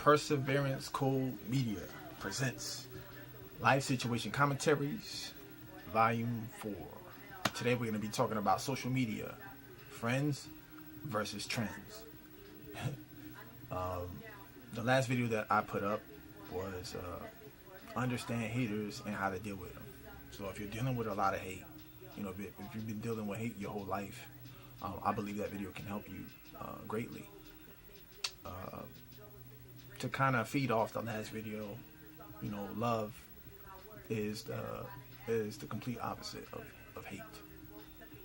Perseverance Code Media presents Life Situation Commentaries, Volume 4. Today we're going to be talking about social media, friends versus trends. The last video that I put up was understand haters and how to deal with them. So if you're dealing with a lot of hate, if you've been dealing with hate your whole life, I believe that video can help you greatly. To kind of feed off the last video, love is the complete opposite of hate,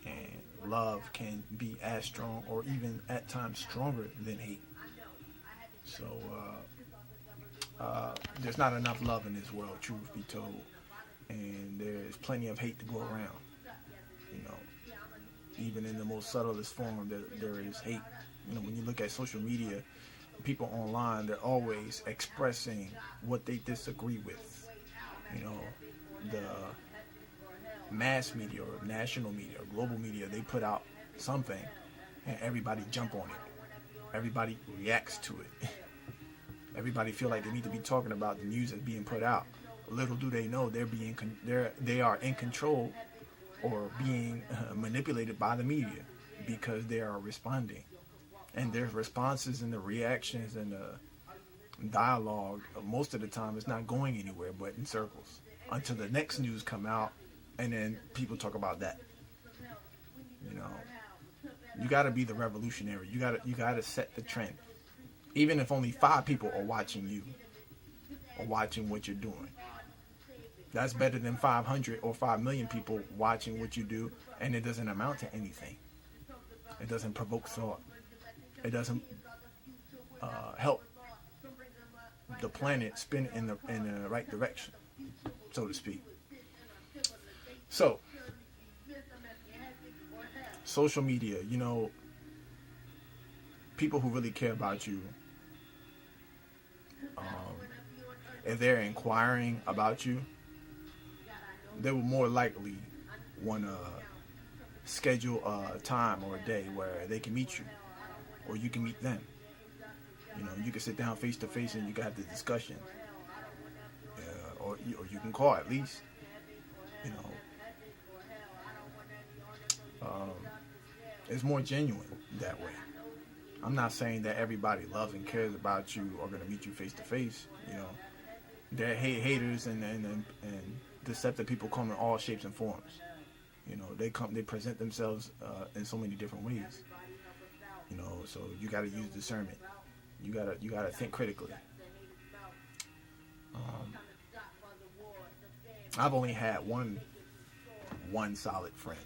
and love can be as strong or even at times stronger than hate. So there's not enough love in this world, truth be told, and there's plenty of hate to go around. Even in the most subtlest form, there is hate. When you look at social media, people online, they're always expressing what they disagree with. The mass media or national media or global media, they put out something and everybody jump on it. Everybody reacts to it. Everybody feel like they need to be talking about the news that's being put out. Little do they know they are in control or being manipulated by the media, because they are responding. And their responses and the reactions and the dialogue, most of the time, is not going anywhere but in circles until the next news come out, and then people talk about that. You got to be the revolutionary. You got to set the trend. Even if only 5 people are watching you or watching what you're doing, that's better than 500 or 5 million people watching what you do and it doesn't amount to anything. It doesn't provoke thought. It doesn't help the planet spin in the right direction, so to speak. So, social media, people who really care about you, if they're inquiring about you, they will more likely want to schedule a time or a day where they can meet you, or you can meet them. You can sit down face to face and you can have the discussion, or you can call at least. It's more genuine that way. I'm not saying that everybody loves and cares about you or going to meet you face to face. There are haters and deceptive people come in all shapes and forms. They present themselves in so many different ways. So you got to use discernment. You gotta think critically. I've only had one solid friend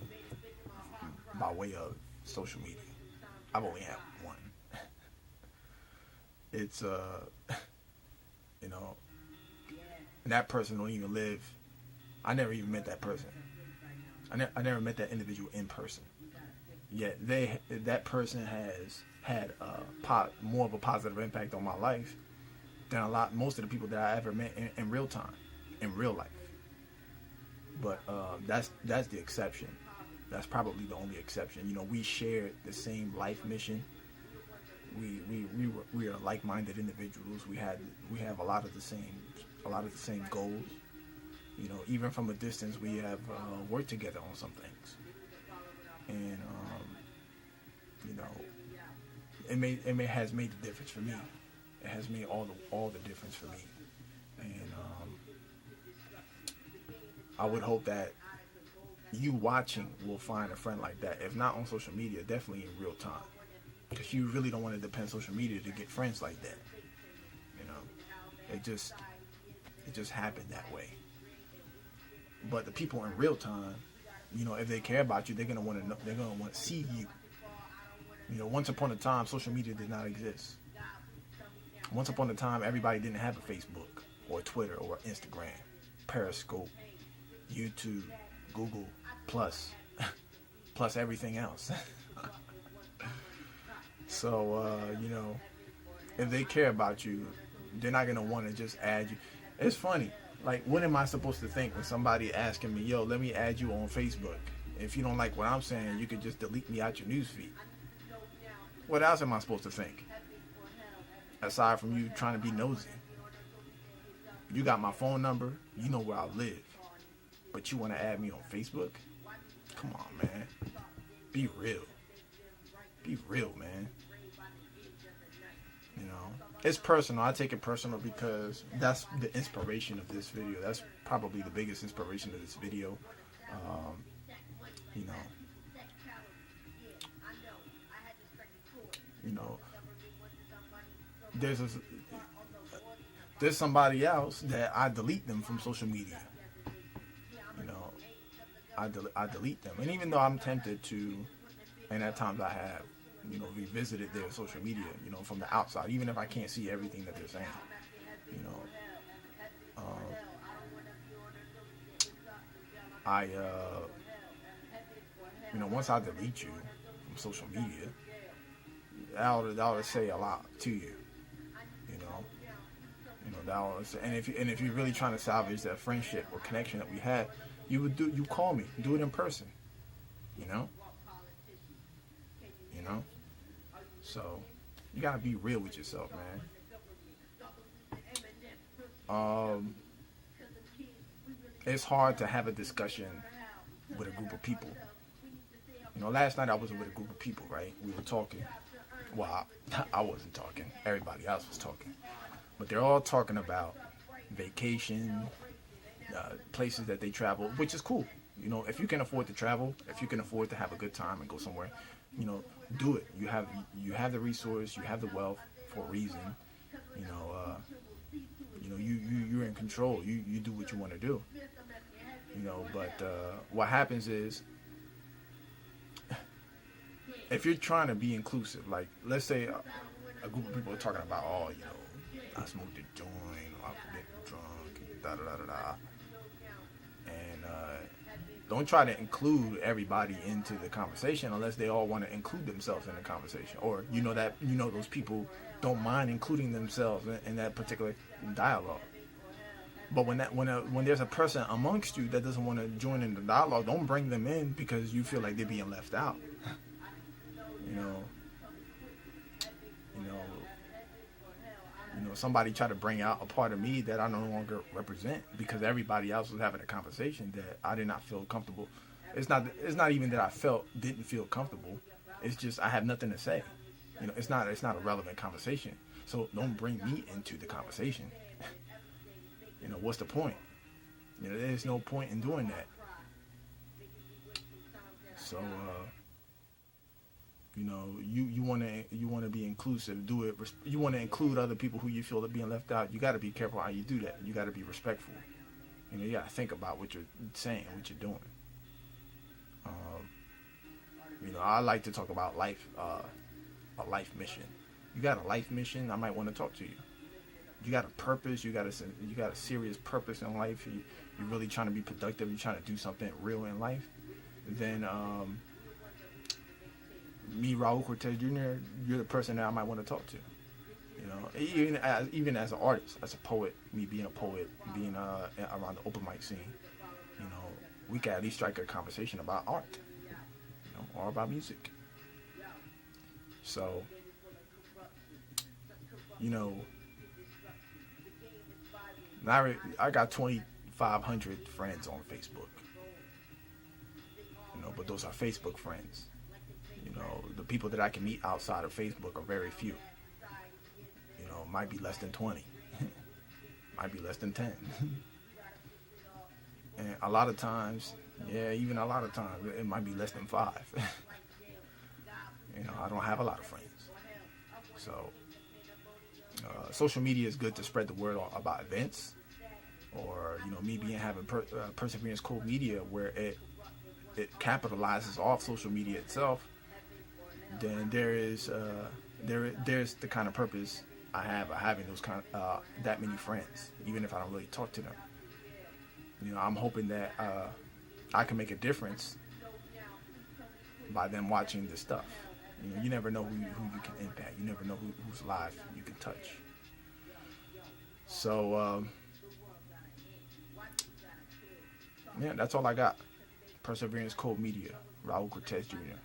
by way of social media. I've only had one. It's and that person don't even live. I never even met that person. I never met that individual in person. Yet that person has had more of a positive impact on my life than most of the people that I ever met in real time, in real life. But that's the exception. That's probably the only exception. We shared the same life mission. We are like-minded individuals. We have a lot of the same goals. Even from a distance, we have worked together on some things. And it has made the difference for me. It has made all the difference for me. And I would hope that you watching will find a friend like that. If not on social media, definitely in real time, because you really don't want to depend on social media to get friends like that. It just happened that way. But the people in real time, if they care about you, they're gonna want to know. They're gonna want to see you. Once upon a time, social media did not exist. Once upon a time, everybody didn't have a Facebook or Twitter or Instagram, Periscope, YouTube, Google, plus everything else. So, if they care about you, they're not gonna want to just add you. It's funny. Like, what am I supposed to think when somebody asking me, yo, let me add you on Facebook? If you don't like what I'm saying, you could just delete me out your newsfeed. What else am I supposed to think? aside from you trying to be nosy. You got my phone number. You know where I live. But you want to add me on Facebook? Come on, man. Be real. Be real, man. You know, it's personal. I take it personal because that's the inspiration of this video. That's probably the biggest inspiration of this video. You know, there's somebody else that I delete them from social media. You know, I delete them, and even though I'm tempted to, and at times I have, you know, revisited their social media, you know, from the outside, even if I can't see everything that they're saying, you know, you know, once I delete you from social media, that'll say a lot to you, you know, and if you're really trying to salvage that friendship or connection that we had, you call me, do it in person, you know. So you gotta be real with yourself, man. It's hard to have a discussion with a group of people. You know, last night I was with a group of people, right? We were talking. Well, I wasn't talking. Everybody else was talking. But they're all talking about vacation, places that they travel, which is cool. You know, if you can afford to travel, if you can afford to have a good time and go somewhere, you know, do it. You have the resource, you have the wealth for a reason. You know, you're in control. You do what you want to do. You know, but what happens is, if you're trying to be inclusive, like let's say a group of people are talking about, oh, you know, I smoked a joint, or I get drunk, and da da da da, and don't try to include everybody into the conversation unless they all want to include themselves in the conversation, or those people don't mind including themselves in that particular dialogue. But when there's a person amongst you that doesn't want to join in the dialogue, don't bring them in because you feel like they're being left out. You know, somebody tried to bring out a part of me that I no longer represent because everybody else was having a conversation that I did not feel comfortable. It's not even that I didn't feel comfortable. It's just I have nothing to say. You know, it's not a relevant conversation. So don't bring me into the conversation. You know, what's the point? You know, there's no point in doing that. So, you know, you want to be inclusive. Do it. You want to include other people who you feel are being left out. You got to be careful how you do that. You got to be respectful. You know, you got to think about what you're saying, what you're doing. You know, I like to talk about life, a life mission. You got a life mission, I might want to talk to you. You got a purpose. You got a serious purpose in life. You're really trying to be productive. You're trying to do something real in life. Then me, Raul Cortez Jr., you're the person that I might want to talk to. You know, even as an artist, as a poet, me being a poet, being around the open mic scene, you know, we can at least strike a conversation about art, you know, or about music. So, you know, I got 2,500 friends on Facebook. You know, but those are Facebook friends. You know, the people that I can meet outside of Facebook are very few. You know, might be less than 20. Might be less than 10. And a lot of times, even a lot of times, it might be less than 5. You know, I don't have a lot of friends. So, social media is good to spread the word about events, or, you know, me having Perseverance Code Media, where it capitalizes off social media itself. Then there's the kind of purpose I have of having those that many friends, even if I don't really talk to them. You know, I'm hoping that I can make a difference by them watching this stuff. You know, you never know who you can impact. You never know whose life you can touch. So, that's all I got. Perseverance Code Media, Raul Cortez Jr.